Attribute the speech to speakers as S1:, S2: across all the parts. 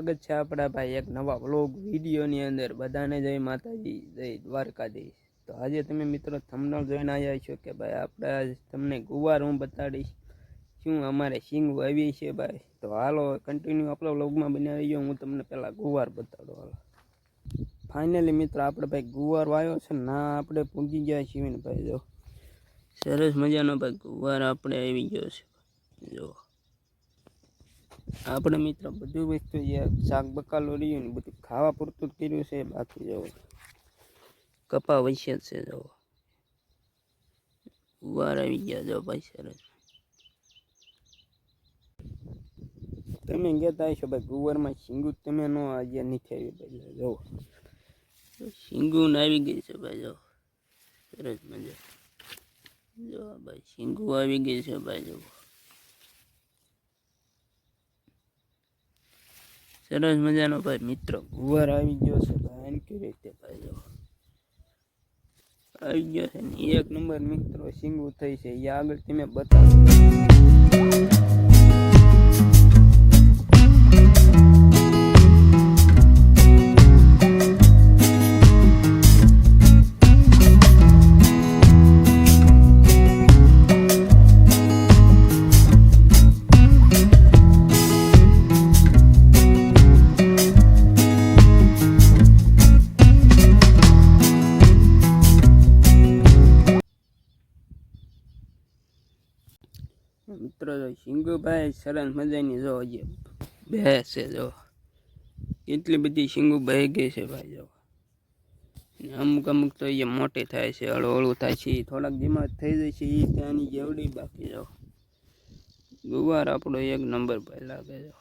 S1: સ્વાગત છે આપણા ભાઈ એક નવા વ્લોગ વિડીયોની અંદર। બધાને જય માતાજી, જય દ્વારકાધીશ। તો આજે તમે મિત્રો થંબનેલ જોઈને આવ્યા છો કે ભાઈ આપણે તમને ગુવાર હું બતાડીશ શું અમારે શીંગું આવી છે ભાઈ। તો હાલો કન્ટિન્યુ આપણા વ્લોગમાં બનાવી ગયો। હું તમને પહેલાં ગુવાર બતાડો હાલો। ફાઇનલી મિત્રો આપણે ભાઈ ગુવાર વાવ્યો છે ના આપણે પૂગી ગયા છીએ ને ભાઈ। જો સરસ મજાનો ભાઈ ગુવાર આપણે આવી ગયો છે જો। આપણે મિત્ર બધું વસ્તુ શાક બકાલો રહ્યું ને બધું ખાવા પૂરતું જ કર્યું છે। બાકી જો કપા વૈસે છે જો ગુવાર આવી ગયા જો ભાઈ સરસ। તમે કહેતા હશો ભાઈ ગુવારમાં શીંગું તમે ન આજે નથી આવી ભાઈ। જો શીંગું આવી ગઈ છે ભાઈ જો સરસ મજા। જો ભાઈ શીંગું આવી ગઈ છે ભાઈ જો સરસ મજાનો ભાઈ મિત્રો ગુવાર આવી ગયો છે ભાઈ। એનકી રીતે ભાઈ જો આવી ગયો છે ને એક નંબર મિત્રો શીંગું થઈ છે એ આગળ તમે બતાવો। મિત્રો જો શીંગુ ભાઈ સરસ મજાની જો હજી બે છે જો કેટલી બધી શીંગુ બહી ગઈ છે ભાઈ જો। અમુક અમુક તો એ મોટી થાય છે હળવું હળવું થાય છે થોડાક ધીમા થઈ જાય છે એ ત્યાંની જેવડી બાકી જો ગુવાર આપણો એક નંબર ભાઈ લાગે જો।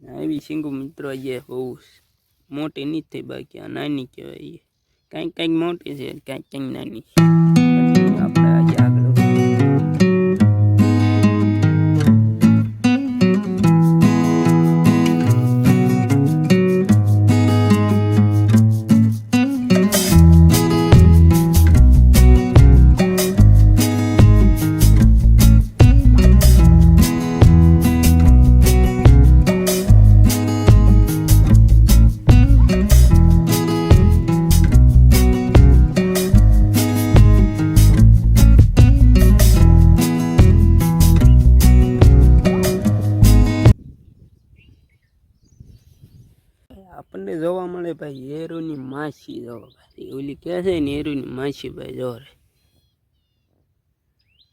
S1: આવી શીંગુ મિત્રો જે બહુ મોટી નથી થઈ બાકી આ નાની કહેવાય। કંઈક કંઈક મોટી છે કંઈક કંઈક નાની છે આપણે આજે આગળ આપણને જોવા મળે ભાઈ એરુની માછી જો ભાઈ ઓલી કહે છે ને એરુની માછી ભાઈ જો રે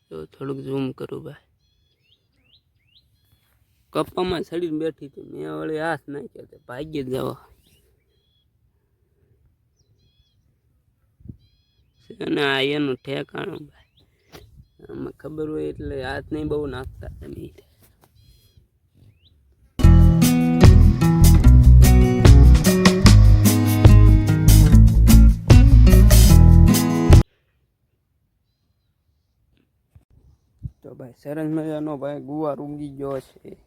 S1: જો થોડુંક ઝૂમ કરું ભાઈ કપ્પામાં ચડીને બેઠી હતી મેં વળી હાથ નાખ્યો તો ભાગ્ય જ જવા અને આ એનું ઠેકાણું ભાઈ આમાં ખબર હોય એટલે હાથ નહીં બહુ નાખતા તમે। તો ભાઈ સરસ મજાનો ભાઈ ગુવાર ઉગી ગયો છે।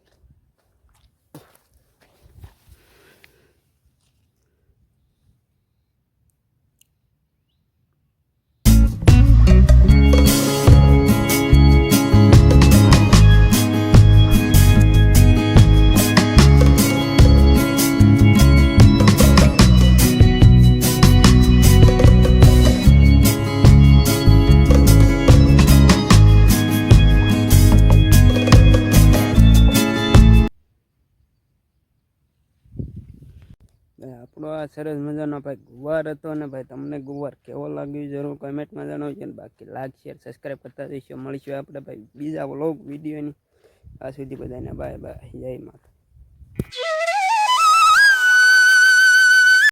S1: આપણો આ સરસ મજાનો ભાઈ ગુવાર હતો ને ભાઈ તમને ગુવાર કેવો લાગ્યો જરૂર કમેન્ટમાં જણાવજો ને બાકી લાઈક શેર સબસ્ક્રાઈબ કરતા રહીશું। મળીશું આપણે ભાઈ બીજા વ્લોગ વિડીયોની। આ સુધી બધાને બાય બાય, જય માતા।